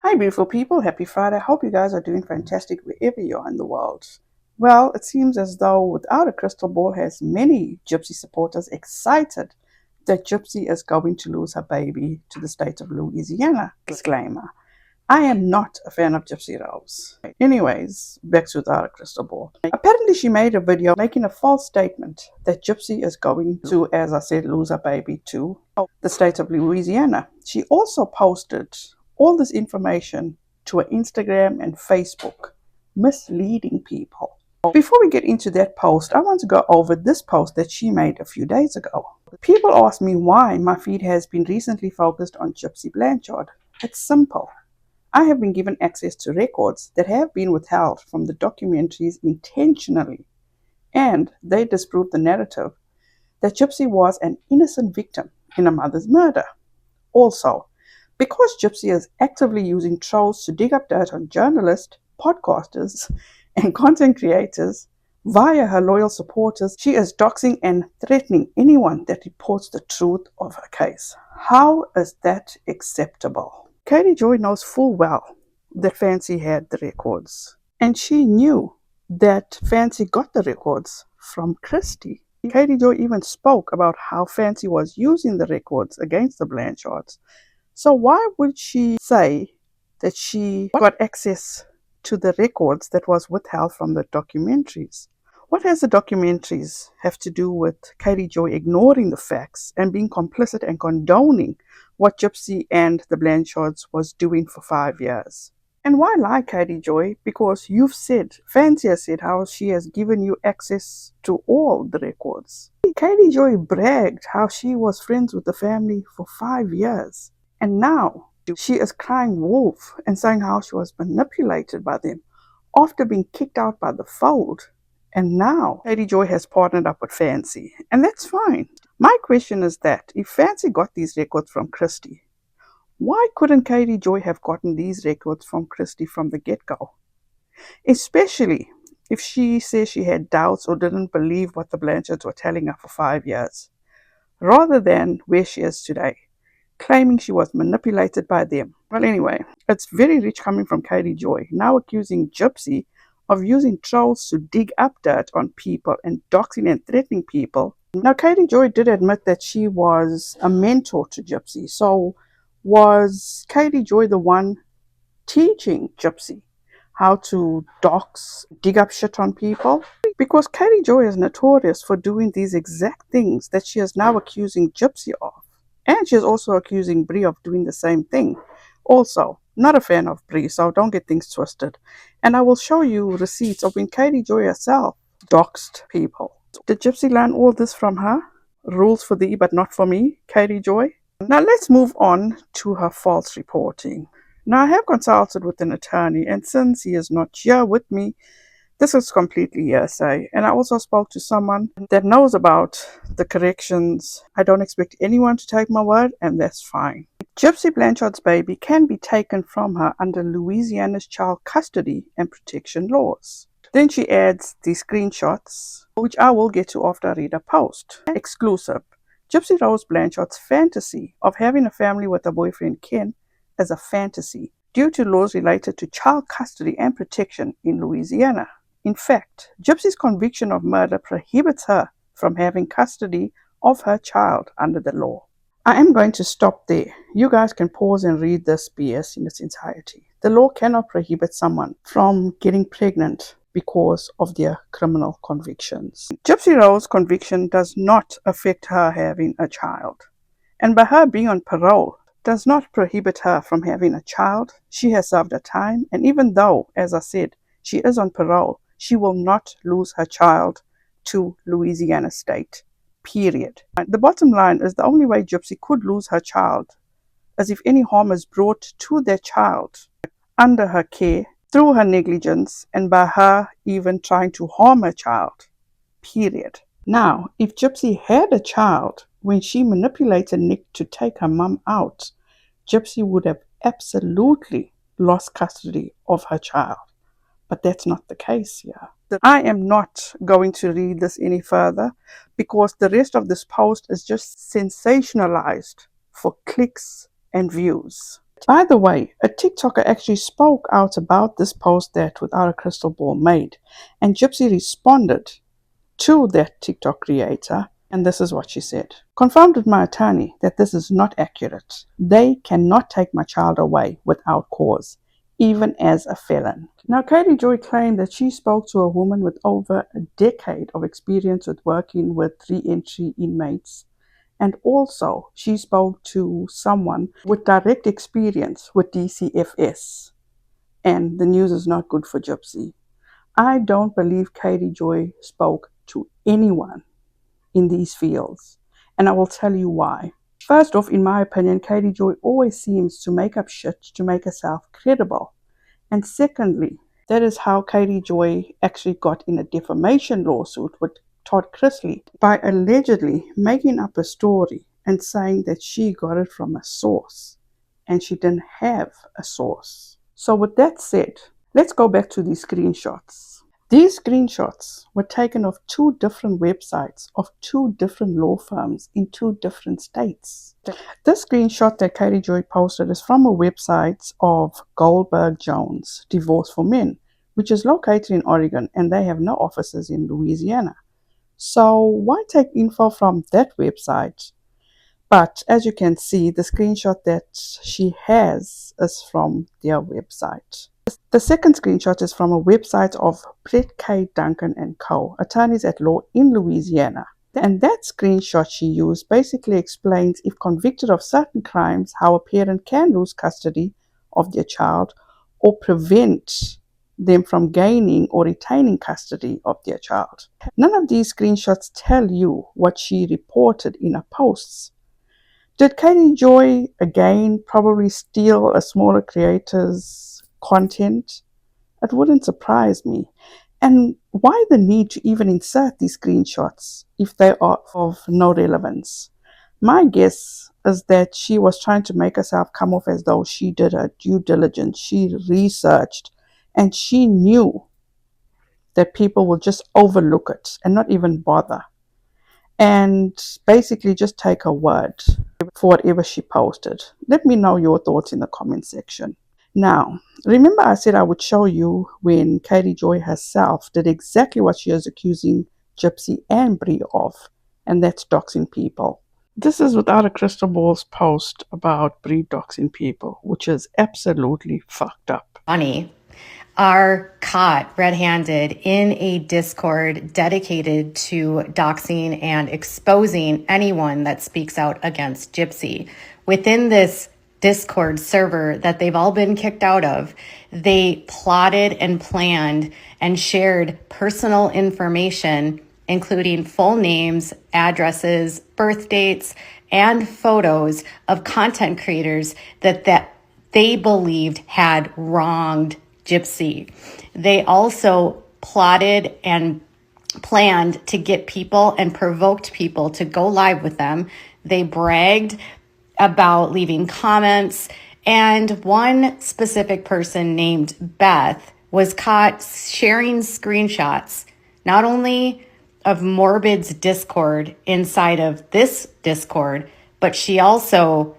Hi beautiful people, happy Friday. I hope you guys are doing fantastic wherever you are in the world. Well, it seems as though Without a Crystal Ball has many Gypsy supporters excited that Gypsy is going to lose her baby to the state of Louisiana. Disclaimer. I am not a fan of Gypsy Rose. Anyways, back to Without a Crystal Ball. Apparently she made a video making a false statement that Gypsy is going to, as I said, lose her baby to the state of Louisiana. She also posted all this information to her Instagram and Facebook, misleading people. Before we get into that post, I want to go over this post that she made a few days ago. People ask me why my feed has been recently focused on Gypsy Blanchard. It's simple. I have been given access to records that have been withheld from the documentaries intentionally, and they disprove the narrative that Gypsy was an innocent victim in a mother's murder. Also, because Gypsy is actively using trolls to dig up dirt on journalists, podcasters, and content creators via her loyal supporters, she is doxing and threatening anyone that reports the truth of her case. How is that acceptable? Katie Joy knows full well that Fancy had the records, and she knew that Fancy got the records from Christy. Katie Joy even spoke about how Fancy was using the records against the Blanchards. So why would she say that she got access to the records that was withheld from the documentaries? What has the documentaries have to do with Katie Joy ignoring the facts and being complicit and condoning what Gypsy and the Blanchards was doing for 5 years? And why lie, Katie Joy? Because you've said, Fancy has said how she has given you access to all the records. Katie Joy bragged how she was friends with the family for 5 years. And now she is crying wolf and saying how she was manipulated by them after being kicked out by the fold. And now Katie Joy has partnered up with Fancy, and that's fine. My question is that if Fancy got these records from Christy, why couldn't Katie Joy have gotten these records from Christy from the get-go? Especially if she says she had doubts or didn't believe what the Blanchards were telling her for 5 years, rather than where she is today, claiming she was manipulated by them. Well, anyway, it's very rich coming from Katie Joy, now accusing Gypsy of using trolls to dig up dirt on people and doxing and threatening people. Now, Katie Joy did admit that she was a mentor to Gypsy. So, was Katie Joy the one teaching Gypsy how to dox, dig up shit on people? Because Katie Joy is notorious for doing these exact things that she is now accusing Gypsy of. And she is also accusing Brie of doing the same thing. Also, not a fan of Brie, so don't get things twisted. And I will show you receipts of when Katie Joy herself doxed people. Did Gypsy learn all this from her? Rules for thee, but not for me, Katie Joy. Now let's move on to her false reporting. Now I have consulted with an attorney, and since he is not here with me, this is completely hearsay. And I also spoke to someone that knows about the corrections. I don't expect anyone to take my word, and that's fine. Gypsy Blanchard's baby can be taken from her under Louisiana's child custody and protection laws. Then she adds the screenshots, which I will get to after I read a post. Exclusive. Gypsy Rose Blanchard's fantasy of having a family with her boyfriend Ken is a fantasy due to laws related to child custody and protection in Louisiana. In fact, Gypsy's conviction of murder prohibits her from having custody of her child under the law. I am going to stop there. You guys can pause and read this BS in its entirety. The law cannot prohibit someone from getting pregnant because of their criminal convictions. Gypsy Rose's conviction does not affect her having a child. And by her being on parole, does not prohibit her from having a child. She has served her time, and even though, as I said, she is on parole, she will not lose her child to Louisiana State. Period. The bottom line is the only way Gypsy could lose her child is if any harm is brought to their child under her care, through her negligence, and by her even trying to harm her child. Period. Now, if Gypsy had a child when she manipulated Nick to take her mum out, Gypsy would have absolutely lost custody of her child. But that's not the case here. I am not going to read this any further because the rest of this post is just sensationalized for clicks and views. By the way, a TikToker actually spoke out about this post that Without a Crystal Ball made, and Gypsy responded to that TikTok creator, and this is what she said. Confirmed with my attorney that this is not accurate. They cannot take my child away without cause, even as a felon. Now, Katie Joy claimed that she spoke to a woman with over a decade of experience with working with re-entry inmates, and also she spoke to someone with direct experience with DCFS, and the news is not good for Gypsy. I don't believe Katie Joy spoke to anyone in these fields, and I will tell you why. First off, in my opinion, Katie Joy always seems to make up shit to make herself credible. And secondly, that is how Katie Joy actually got in a defamation lawsuit with Todd Chrisley by allegedly making up a story and saying that she got it from a source, and she didn't have a source. So with that said, let's go back to these screenshots. These screenshots were taken of two different websites of two different law firms in two different states. This screenshot that Katie Joy posted is from a website of Goldberg Jones, Divorce for Men, which is located in Oregon, and they have no offices in Louisiana. So why take info from that website? But as you can see, the screenshot that she has is from their website. The second screenshot is from a website of Brett K. Duncan and Co., attorneys at law in Louisiana. And that screenshot she used basically explains if convicted of certain crimes, how a parent can lose custody of their child or prevent them from gaining or retaining custody of their child. None of these screenshots tell you what she reported in her posts. Did Katie Joy again probably steal a smaller creator's content? It wouldn't surprise me. And why the need to even insert these screenshots if they are of no relevance? My guess is that she was trying to make herself come off as though she did her due diligence, she researched, and she knew that people will just overlook it and not even bother, and basically just take her word for whatever she posted. Let me know your thoughts in the comment section. Now, remember I said I would show you when Katie Joy herself did exactly what she is accusing Gypsy and Bree of, and that's doxing people. This is Without a Crystal Ball's post about Bree doxing people, which is absolutely fucked up. Funny. Are caught red-handed in a Discord dedicated to doxing and exposing anyone that speaks out against Gypsy. Within this Discord server that they've all been kicked out of, they plotted and planned and shared personal information, including full names, addresses, birth dates, and photos of content creators that they believed had wronged Gypsy. They also plotted and planned to get people and provoked people to go live with them. They bragged about leaving comments, and one specific person named Beth was caught sharing screenshots, not only of Morbid's Discord inside of this Discord, but she also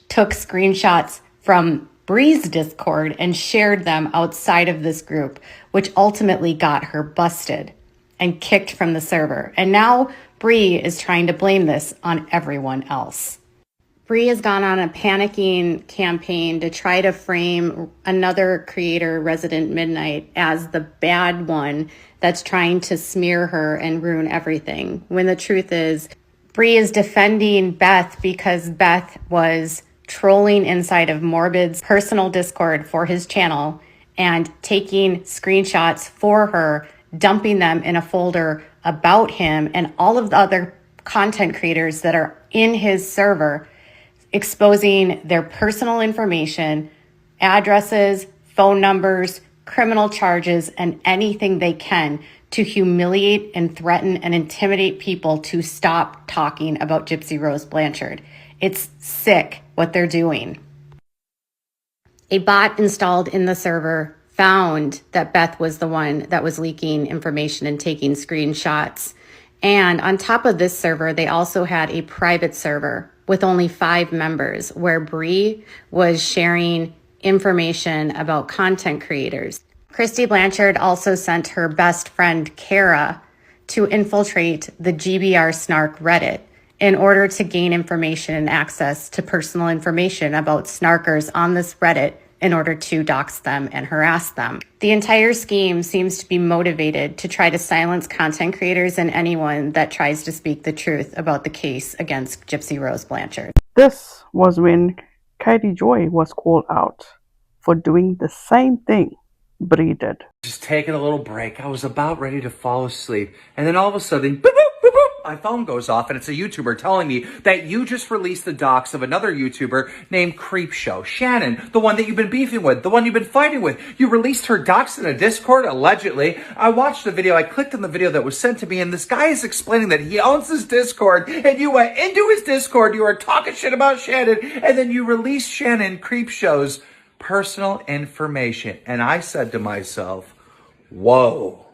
took screenshots from Bree's Discord and shared them outside of this group, which ultimately got her busted and kicked from the server. And now Bree is trying to blame this on everyone else. Bree has gone on a panicking campaign to try to frame another creator, Resident Midnight, as the bad one that's trying to smear her and ruin everything. When the truth is, Bree is defending Beth because Beth was trolling inside of Morbid's personal Discord for his channel and taking screenshots for her, dumping them in a folder about him and all of the other content creators that are in his server, exposing their personal information, addresses, phone numbers, criminal charges, and anything they can to humiliate and threaten and intimidate people to stop talking about Gypsy Rose Blanchard. It's sick what they're doing. A bot installed in the server found that Beth was the one that was leaking information and taking screenshots. And on top of this server, they also had a private server with only 5 members, where Bree was sharing information about content creators. Christy Blanchard also sent her best friend, Kara, to infiltrate the GBR Snark Reddit in order to gain information and access to personal information about snarkers on this Reddit in order to dox them and harass them. The entire scheme seems to be motivated to try to silence content creators and anyone that tries to speak the truth about the case against Gypsy Rose Blanchard. This was when Katie Joy was called out for doing the same thing Bree did. Just taking a little break. I was about ready to fall asleep. And then all of a sudden, boop, boop, boop, boop, my phone goes off and it's a YouTuber telling me that you just released the docs of another YouTuber named Creepshow. Shannon, the one that you've been beefing with, the one you've been fighting with. You released her docs in a Discord, allegedly. I watched the video. I clicked on the video that was sent to me, and this guy is explaining that he owns this Discord, and you went into his Discord, you were talking shit about Shannon, and then you released Shannon Creepshow's personal information. And I said to myself, whoa,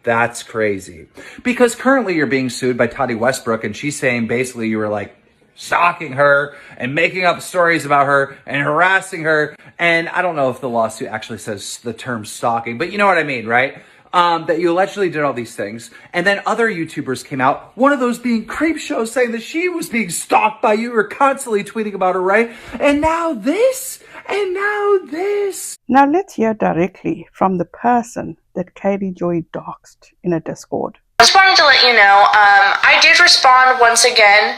that's crazy. Because currently you're being sued by Toddy Westbrook, and she's saying basically you were like stalking her and making up stories about her and harassing her. And I don't know if the lawsuit actually says the term stalking, but you know what I mean, right? That you allegedly did all these things. And then other YouTubers came out, one of those being Creepshow, saying that she was being stalked by you, or constantly tweeting about her, right? And now this, and now this. Now let's hear directly from the person that Katie Joy doxed in a Discord. I just wanted to let you know, I did respond once again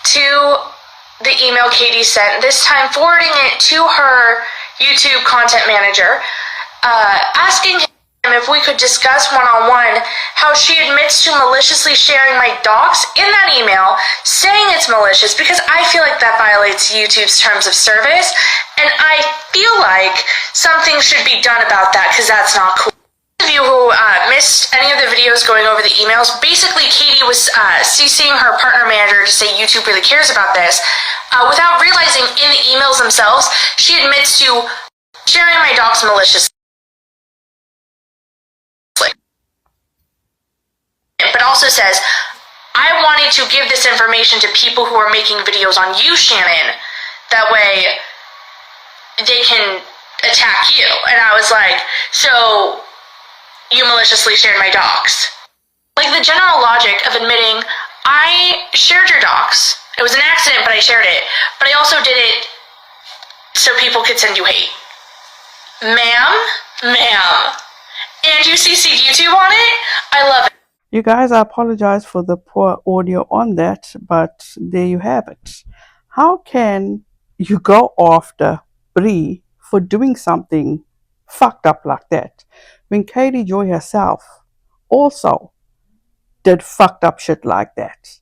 to the email Katie sent, this time forwarding it to her YouTube content manager, asking him if we could discuss one-on-one how she admits to maliciously sharing my docs in that email, saying it's malicious, because I feel like that violates YouTube's terms of service, and I feel like something should be done about that, because that's not cool. Those of you who missed any of the videos going over the emails, basically Katie was CCing her partner manager to say YouTube really cares about this. Without realizing in the emails themselves, she admits to sharing my docs maliciously. But also says, I wanted to give this information to people who are making videos on you, Shannon. That way they can attack you. And I was like, so you maliciously shared my docs. Like the general logic of admitting, I shared your docs. It was an accident, but I shared it. But I also did it so people could send you hate. Ma'am? And you CC'd YouTube on it? I love it. You guys, I apologize for the poor audio on that, but there you have it. How can you go after Bree for doing something fucked up like that when Katie Joy herself also did fucked up shit like that?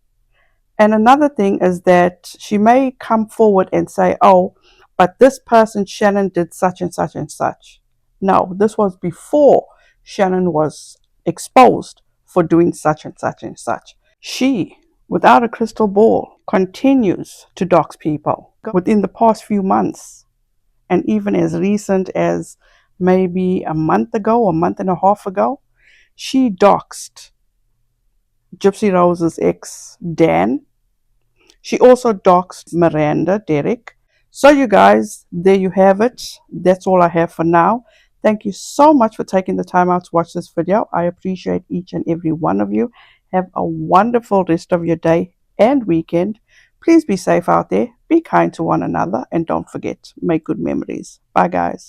And another thing is that she may come forward and say, oh, but this person, Shannon, did such and such and such. No, this was before Shannon was exposed for doing such and such and such. She, without a crystal ball, continues to dox people within the past few months, and even as recent as maybe a month ago, a month and a half ago, she doxed Gypsy Rose's ex, Dan. She also doxed Miranda, Derek. So you guys, there you have it. That's all I have for now. Thank you so much for taking the time out to watch this video. I appreciate each and every one of you. Have a wonderful rest of your day and weekend. Please be safe out there. Be kind to one another. And don't forget, make good memories. Bye, guys.